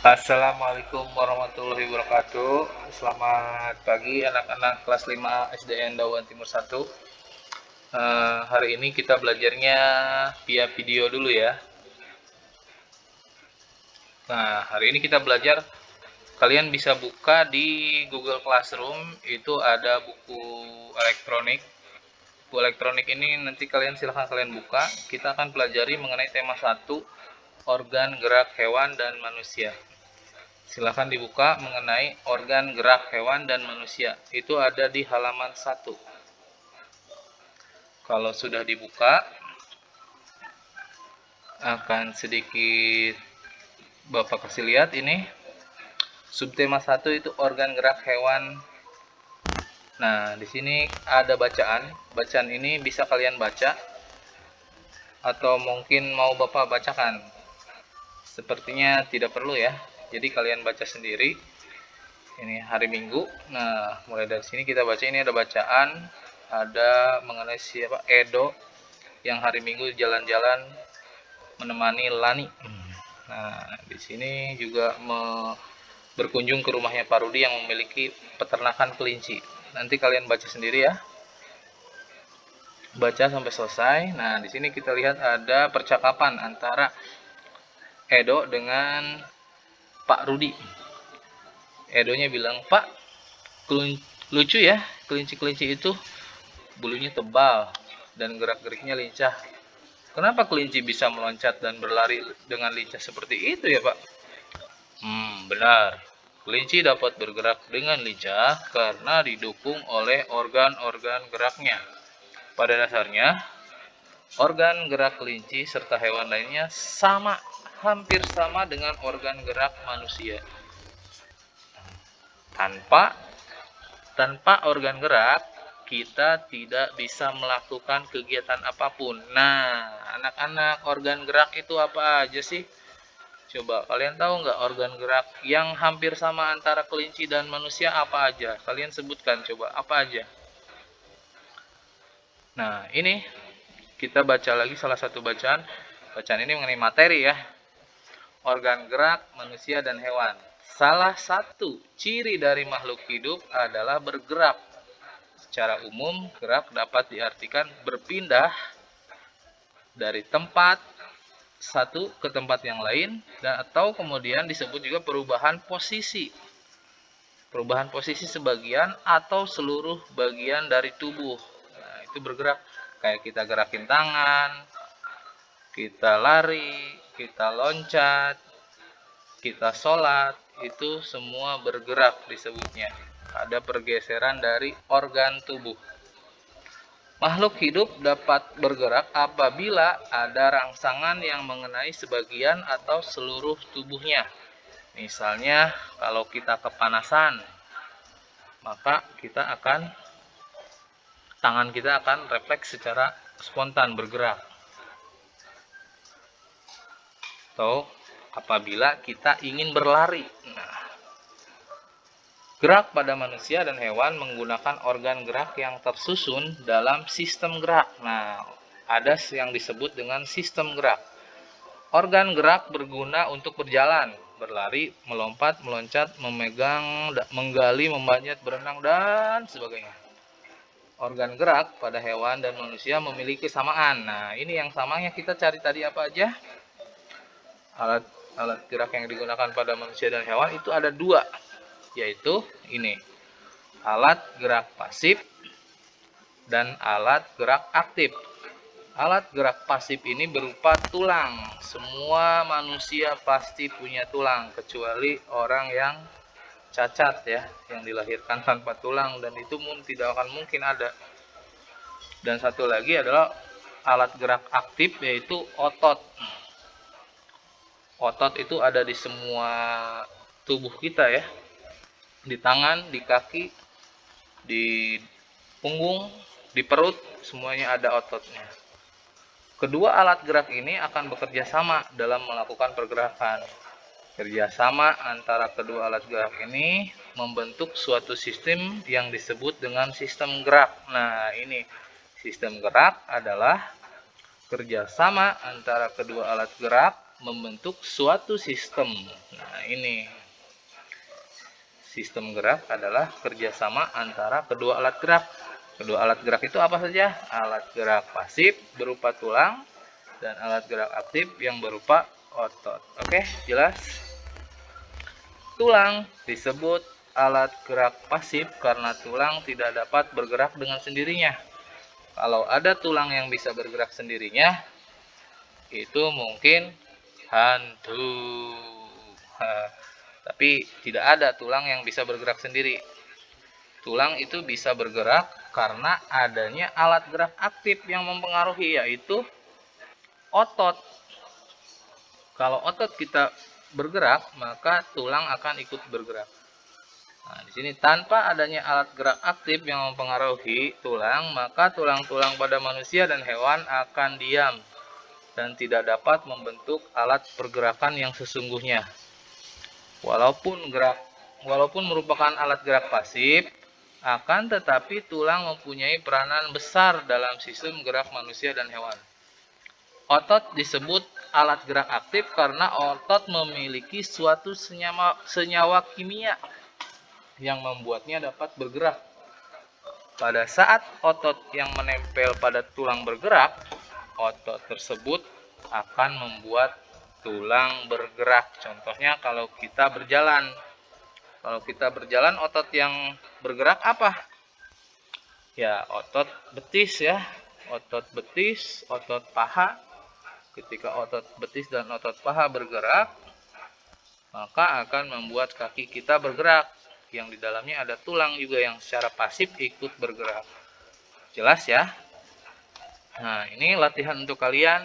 Assalamualaikum warahmatullahi wabarakatuh. Selamat pagi anak-anak kelas 5 SDN Dawan Timur 1. Hari ini kita belajarnya via video dulu ya. Nah, hari ini kita belajar, kalian bisa buka di Google Classroom, itu ada buku elektronik. Buku elektronik ini nanti silahkan kalian buka. Kita akan pelajari mengenai tema 1, organ gerak hewan dan manusia. Silahkan dibuka mengenai organ gerak hewan dan manusia. Itu ada di halaman 1. Kalau sudah dibuka, akan sedikit Bapak kasih lihat ini. Subtema 1 itu organ gerak hewan. Nah, di sini ada bacaan. Bacaan ini bisa kalian baca atau mungkin mau Bapak bacakan. Sepertinya tidak perlu ya. Jadi kalian baca sendiri. Ini hari Minggu. Nah, mulai dari sini kita baca. Ini ada bacaan, ada mengenai siapa Edo yang hari Minggu jalan-jalan menemani Lani. Nah, di sini juga berkunjung ke rumahnya Pak Rudi yang memiliki peternakan kelinci. Nanti kalian baca sendiri ya. Baca sampai selesai. Nah, di sini kita lihat ada percakapan antara Edo dengan Pak Rudi. Edonya bilang, "Pak, lucu ya, kelinci-kelinci itu bulunya tebal dan gerak-geriknya lincah. Kenapa kelinci bisa meloncat dan berlari dengan lincah seperti itu ya, Pak?" Benar. Kelinci dapat bergerak dengan lincah karena didukung oleh organ-organ geraknya. Pada dasarnya, organ gerak kelinci serta hewan lainnya hampir sama dengan organ gerak manusia. Tanpa organ gerak, kita tidak bisa melakukan kegiatan apapun. Nah, anak-anak, organ gerak itu apa aja sih? Coba, kalian tahu nggak organ gerak yang hampir sama antara kelinci dan manusia apa aja? Kalian sebutkan coba, apa aja? Nah, ini kita baca lagi salah satu bacaan. Bacaan ini mengenai materi ya. Organ gerak manusia dan hewan. Salah satu ciri dari makhluk hidup adalah bergerak. Secara umum, gerak dapat diartikan berpindah dari tempat satu ke tempat yang lain, dan atau kemudian disebut juga perubahan posisi. Perubahan posisi sebagian atau seluruh bagian dari tubuh. Nah, itu bergerak. Kayak kita gerakin tangan, kita lari, kita loncat, kita sholat, itu semua bergerak disebutnya. Ada pergeseran dari organ tubuh. Makhluk hidup dapat bergerak apabila ada rangsangan yang mengenai sebagian atau seluruh tubuhnya. Misalnya, kalau kita kepanasan, maka tangan kita akan refleks secara spontan bergerak. Atau apabila kita ingin berlari. Nah, gerak pada manusia dan hewan menggunakan organ gerak yang tersusun dalam sistem gerak. Nah, ada yang disebut dengan sistem gerak. Organ gerak berguna untuk berjalan, berlari, melompat, meloncat, memegang, menggali, memanjat, berenang, dan sebagainya. Organ gerak pada hewan dan manusia memiliki kesamaan. Nah, ini yang samanya kita cari tadi apa aja? Alat gerak yang digunakan pada manusia dan hewan itu ada dua, yaitu ini, alat gerak pasif dan alat gerak aktif. Alat gerak pasif ini berupa tulang. Semua manusia pasti punya tulang, kecuali orang yang cacat ya, yang dilahirkan tanpa tulang, dan itu tidak akan mungkin ada. Dan satu lagi adalah alat gerak aktif, yaitu otot. Otot itu ada di semua tubuh kita ya, di tangan, di kaki, di punggung, di perut, semuanya ada ototnya. Kedua alat gerak ini akan bekerja sama dalam melakukan pergerakan. Kerjasama antara kedua alat gerak ini membentuk suatu sistem yang disebut dengan sistem gerak. Nah, ini sistem gerak adalah kerjasama antara kedua alat gerak membentuk suatu sistem. Nah, ini sistem gerak adalah kerjasama antara kedua alat gerak. Kedua alat gerak itu apa saja? Alat gerak pasif berupa tulang dan alat gerak aktif yang berupa otot. Oke, jelas? Tulang disebut alat gerak pasif karena tulang tidak dapat bergerak dengan sendirinya. Kalau ada tulang yang bisa bergerak sendirinya, itu mungkin hantu. Tapi tidak ada tulang yang bisa bergerak sendiri. Tulang itu bisa bergerak karena adanya alat gerak aktif yang mempengaruhi, yaitu otot. Kalau otot kita bergerak, maka tulang akan ikut bergerak. Nah, di sini tanpa adanya alat gerak aktif yang mempengaruhi tulang, maka tulang-tulang pada manusia dan hewan akan diam dan tidak dapat membentuk alat pergerakan yang sesungguhnya. Walaupun merupakan alat gerak pasif, akan tetapi tulang mempunyai peranan besar dalam sistem gerak manusia dan hewan. Otot disebut alat gerak aktif karena otot memiliki suatu senyawa kimia yang membuatnya dapat bergerak. Pada saat otot yang menempel pada tulang bergerak, otot tersebut akan membuat tulang bergerak. Contohnya kalau kita berjalan. Kalau kita berjalan, otot yang bergerak apa? Ya, otot betis ya. Otot betis, otot paha. Ketika otot betis dan otot paha bergerak, maka akan membuat kaki kita bergerak. Yang di dalamnya ada tulang juga yang secara pasif ikut bergerak. Jelas ya? Nah, ini latihan untuk kalian.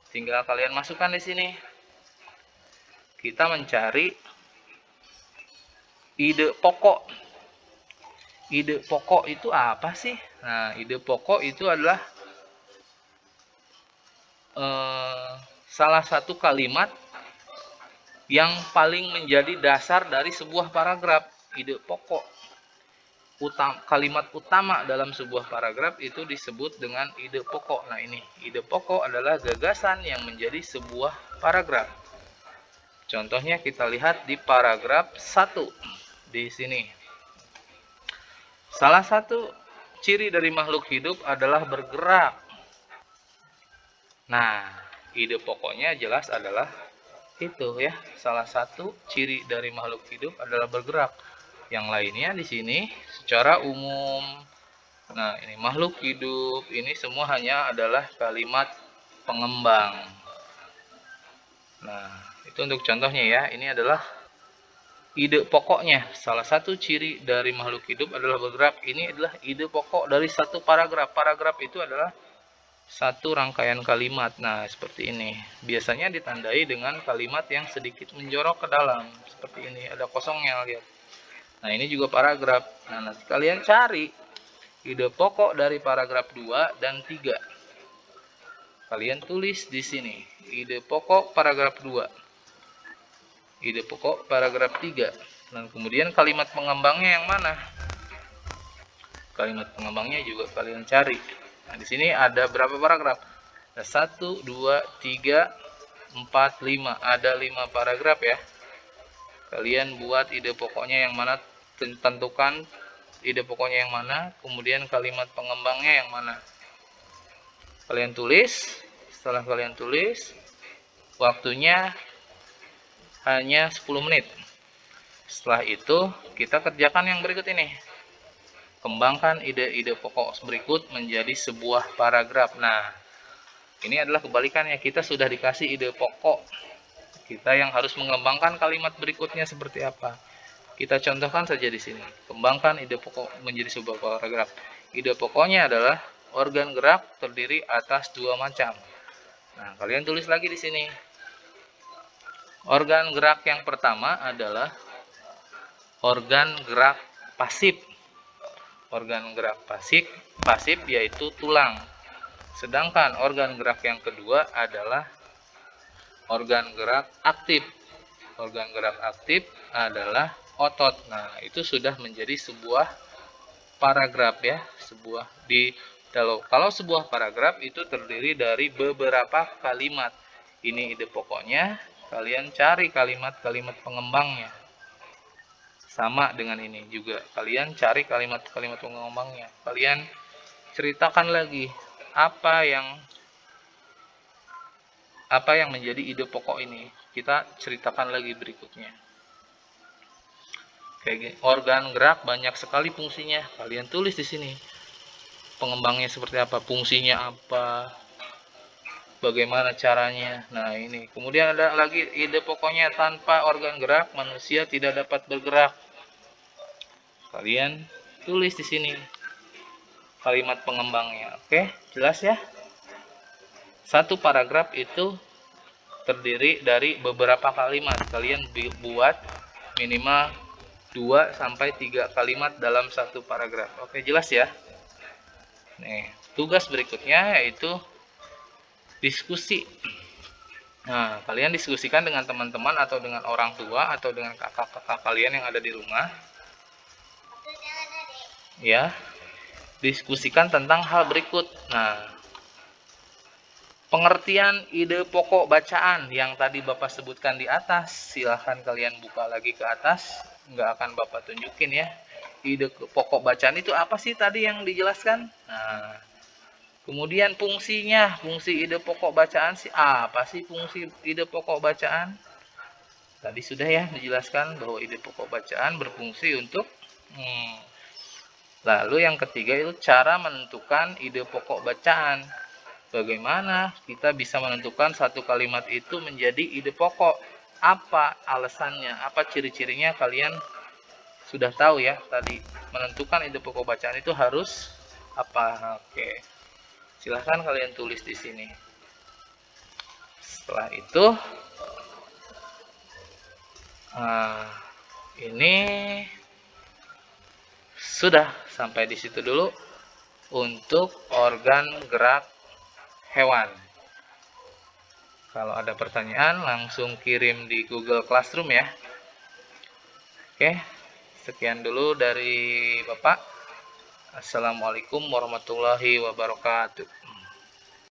Tinggal kalian masukkan di sini. Kita mencari ide pokok. Ide pokok itu apa sih? Nah, ide pokok itu adalah salah satu kalimat yang paling menjadi dasar dari sebuah paragraf. Ide pokok. Kalimat utama dalam sebuah paragraf itu disebut dengan ide pokok. Nah, ini ide pokok adalah gagasan yang menjadi sebuah paragraf. Contohnya kita lihat di paragraf 1 di sini. Salah satu ciri dari makhluk hidup adalah bergerak. Nah, ide pokoknya jelas adalah itu ya. Salah satu ciri dari makhluk hidup adalah bergerak. Yang lainnya di sini secara umum. Nah, ini makhluk hidup, ini semua hanya adalah kalimat pengembang. Nah, itu untuk contohnya ya. Ini adalah ide pokoknya. Salah satu ciri dari makhluk hidup adalah bergerak. Ini adalah ide pokok dari satu paragraf. Paragraf itu adalah satu rangkaian kalimat. Nah, seperti ini. Biasanya ditandai dengan kalimat yang sedikit menjorok ke dalam. Seperti ini, ada kosongnya, lihat. Nah, ini juga paragraf. Nah, nanti kalian cari ide pokok dari paragraf 2 dan 3. Kalian tulis di sini. Ide pokok paragraf 2. Ide pokok paragraf 3. Dan kemudian kalimat pengembangnya yang mana? Kalimat pengembangnya juga kalian cari. Nah, di sini ada berapa paragraf? Ada 1, 2, 3, 4, 5. Ada 5 paragraf ya. Kalian buat ide pokoknya yang mana, tentukan ide pokoknya yang mana, kemudian kalimat pengembangnya yang mana. Kalian tulis. Setelah kalian tulis, waktunya hanya 10 menit. Setelah itu, kita kerjakan yang berikut ini. Kembangkan ide-ide pokok berikut menjadi sebuah paragraf. Nah, ini adalah kebalikannya. Kita sudah dikasih ide pokok. Kita yang harus mengembangkan kalimat berikutnya seperti apa. Kita contohkan saja di sini. Kembangkan ide pokok menjadi sebuah paragraf. Ide pokoknya adalah organ gerak terdiri atas 2 macam. Nah, kalian tulis lagi di sini. Organ gerak yang pertama adalah organ gerak pasif. Organ gerak pasif yaitu tulang. Sedangkan organ gerak yang kedua adalah organ gerak aktif. Organ gerak aktif adalah otot. Nah, itu sudah menjadi sebuah paragraf ya. Kalau sebuah paragraf itu terdiri dari beberapa kalimat. Ini ide pokoknya, kalian cari kalimat-kalimat pengembangnya. Sama dengan ini juga, kalian cari kalimat-kalimat pengembangnya. Kalian ceritakan lagi apa yang menjadi ide pokok ini. Kita ceritakan lagi berikutnya. Kayak organ gerak banyak sekali fungsinya. Kalian tulis di sini. Pengembangnya seperti apa, fungsinya apa, bagaimana caranya. Nah, ini. Kemudian ada lagi ide pokoknya, tanpa organ gerak manusia tidak dapat bergerak. Kalian tulis di sini kalimat pengembangnya. Oke, jelas ya? Satu paragraf itu terdiri dari beberapa kalimat. Kalian buat minimal 2-3 kalimat dalam satu paragraf. Oke, jelas ya? Nih, tugas berikutnya yaitu diskusi. Nah, kalian diskusikan dengan teman-teman atau dengan orang tua atau dengan kakak-kakak kalian yang ada di rumah. Ya, diskusikan tentang hal berikut. Nah, pengertian ide pokok bacaan yang tadi Bapak sebutkan di atas, silahkan kalian buka lagi ke atas. Nggak akan Bapak tunjukin ya. Ide pokok bacaan itu apa sih tadi yang dijelaskan? Nah, kemudian fungsinya, fungsi ide pokok bacaan sih apa sih fungsi ide pokok bacaan? Tadi sudah ya dijelaskan bahwa ide pokok bacaan berfungsi untuk Lalu yang ketiga itu cara menentukan ide pokok bacaan. Bagaimana kita bisa menentukan satu kalimat itu menjadi ide pokok? Apa alasannya? Apa ciri-cirinya? Kalian sudah tahu ya tadi. Menentukan ide pokok bacaan itu harus apa? Oke. Silahkan kalian tulis di sini. Setelah itu, ini sudah sampai di situ dulu untuk organ gerak hewan. Kalau ada pertanyaan langsung kirim di Google Classroom ya. Oke, sekian dulu dari Bapak. Assalamualaikum warahmatullahi wabarakatuh.